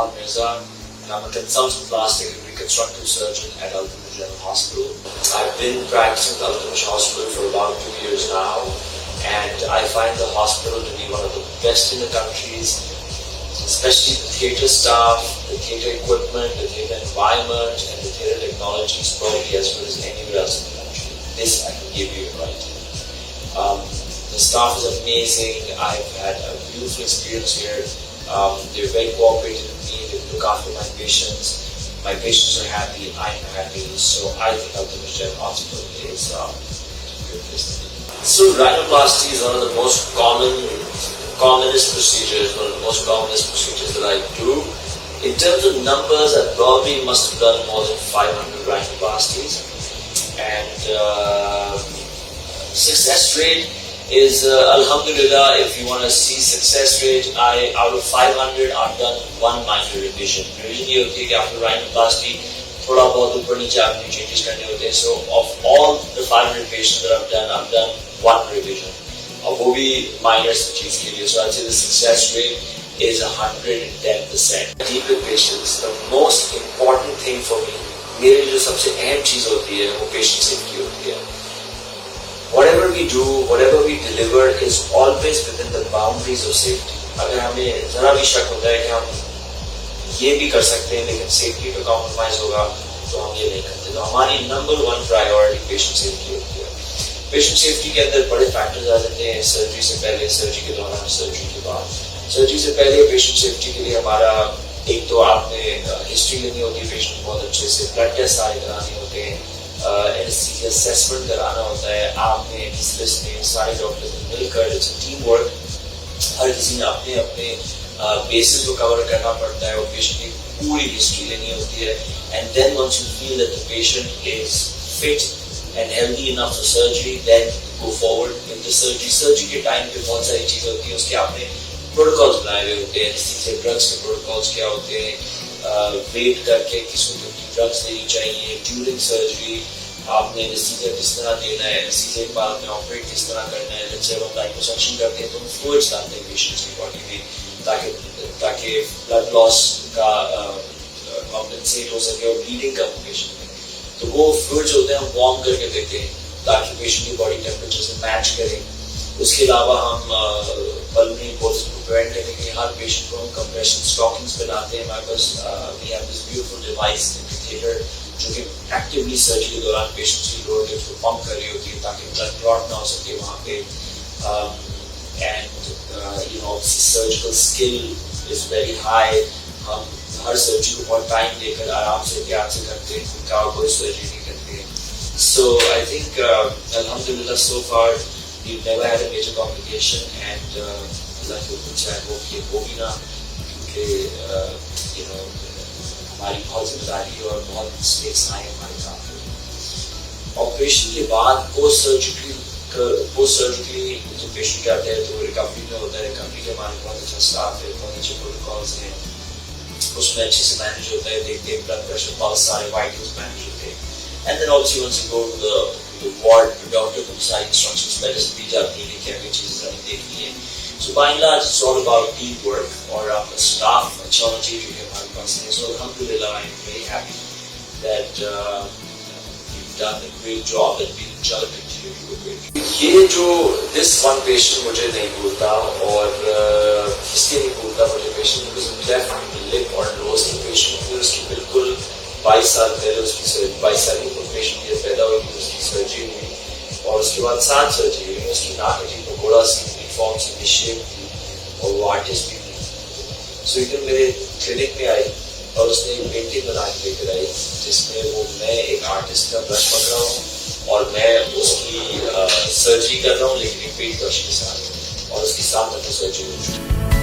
Farhan Mirza, and I'm a consultant plastic and reconstructive surgeon at Al-Tamesh General Hospital. I've been practicing at Al-Tamesh Hospital for about 2 years now, and I find the hospital to be one of the best in the countries, especially the theatre staff, the theatre equipment, the theatre environment, and the theatre technology is probably as good as anywhere else in the country. This I can give you right. The staff is amazing. I've had a beautiful experience here. They're very cooperative with me. They look after my patients. My patients are happy. I'm happy. So I think Al-Tamesh General Hospital is a good place to be. So rhinoplasty is one of the most commonest procedures, one of the most commonest procedures that I do. In terms of numbers, I probably must have done more than 500 rhinoplasties. And success rate is alhamdulillah. If you want to see success rate, out of 500 I've done one minor revision. Revision ये होती है कि after rhinoplasty थोड़ा बहुत ऊपर नीचे आपने changes करने होते हैं. So of all the 500 patients that I've done one revision. और वो भी minor चीज के लिए. So I'd say the success rate is 110%. Deal with patients. The most important thing for me, मेरे जो सबसे अहम चीज होती है वो patient safety होती है. Whatever we do, whatever we deliver is always within the boundaries of safety. अगर हमें जरा भी शक होता है कि हम ये भी कर सकते हैं लेकिन सेफ्टी पे कॉम्प्रोमाइज होगा तो हम ये नहीं करते. तो हमारी नंबर 1 प्रायोरिटी पेशेंट सेफ्टी होती है. पेशेंट सेफ्टी के अंदर बड़े फैक्टर्स आ जाते हैं. सर्जरी से पहले, सर्जरी के दौरान, सर्जरी के बाद. सर्जरी से पहले पेशेंट सेफ्टी के लिए हमारा एक तो आपने हिस्ट्री लेनी होती है पेशेंट बहुत अच्छे से, ब्लड टेस्ट सारे कराने होते हैं, एनेस्थीसिया असेसमेंट कराना होता है. आपने एनेस्थेसिस्ट ने सारे डॉक्टर्स ने मिलकर, इट्स अ टीम वर्क. हर किसी ने अपने अपने बेसिस को कवर करना पड़ता है और पेशेंट की पूरी हिस्ट्री लेनी होती है. And then once you feel that the patient is fit and healthy enough for surgery, then go forward with the surgery. Surgery के टाइम पे बहुत सारी चीजें होती है, उसके आपने प्रोटोकॉल्स बनाए हुए होते हैं. एनेस्थीसिया ड्रग्स के प्रोटोकॉल्स क्या होते हैं, वेट करके किसको कितनी ड्रग्स देनी चाहिए. ड्यूरिंग सर्जरी आपने एनेस्थीसिया किस तरह देना है, एनेस्थीसिया के बाद आपने ऑपरेट किस तरह करना है. जैसे हम लाइपोसक्शन करते हैं तो हम फ्लूइड्स डालते हैं पेशेंट्स की बॉडी में ताकि ब्लड लॉस का कॉम्पेंसेट हो सके और ब्लीडिंग कम हो पेशेंट में. तो वो फ्लूइड्स होते हैं हम वार्म करके देते हैं ताकि पेशेंट की बॉडी टेम्परेचर से मैच करें. उसके अलावा हम पल्मोनरी इम्बोलिज्म को प्रिवेंट करने के लिए हर पेशेंट को हम कंप्रेशन स्टॉकिंग्स पे लाते हैं. हमारे पास we have this beautiful device indicator जो कि एक्टिवली सर्जरी के दौरान पेशेंट्स की लोअर लिप्स को पंप कर रही होती है ताकि ब्लड क्लॉट ना हो सके वहाँ पे. And you know surgical skill is very high. हम हर सर्जरी को बहुत टाइम लेकर आराम से प्यार से करते हैं, कोई सर्जरी नहीं करते. So I think alhamdulillah so far we've never had a major complication and Allah के हुक्म से I hope ये हो भी ना, क्योंकि you know हमारी बहुत जिम्मेदारी है और बहुत मिस्टेक्स आए हमारे साथ. ऑपरेशन के बाद पोस्ट सर्जिकली जो पेशेंट जाते हैं तो रिकवरी में होता है. रिकवरी के हमारे बहुत अच्छा स्टाफ है, बहुत अच्छे प्रोटोकॉल्स हैं, उसमें अच्छे से मैनेज होता है. देखते हैं ब्लड प्रेशर, पल्स, सारे वाइटल्स मैनेज होते हैं. And then obviously once you go to the ward, doctor को सारी इंस्ट्रक्शंस पहले से दी जाती है कि क्या क्या चीजें हमें देखनी है. So by and large it's all about team work और आपका स्टाफ अच्छा होना चाहिए जो कि हमारे पास है. सो अल्हम्दुलिल्लाह I am very happy that you've done a great job and we shall continue to do great. ये जो this one patient मुझे नहीं भूलता और इसलिए नहीं भूलता मुझे पेशेंट because left lip और nose की पेशेंट फिर उसकी बिल्कुल 22 साल पहले उसकी 22 साल की पेशेंट ये पैदा हुई थी, उसकी सर्जरी हुई और उसके बाद 7 सर्जरी हुई. उसकी नाक थी तो घोड़ा सी फॉर्म से मिसशेप थी और वो आर्टिस्ट भी थी. सो एकदम मेरे क्लिनिक में आई और उसने एक पेंटिंग बना के लेकर आई जिसमें वो मैं एक आर्टिस्ट का ब्रश पकड़ा हूँ और मैं उसकी सर्जरी कर रहा हूँ लेकिन एक पेंट ब्रश के साथ और उसकी 7 सर्जरी हो चुकी है.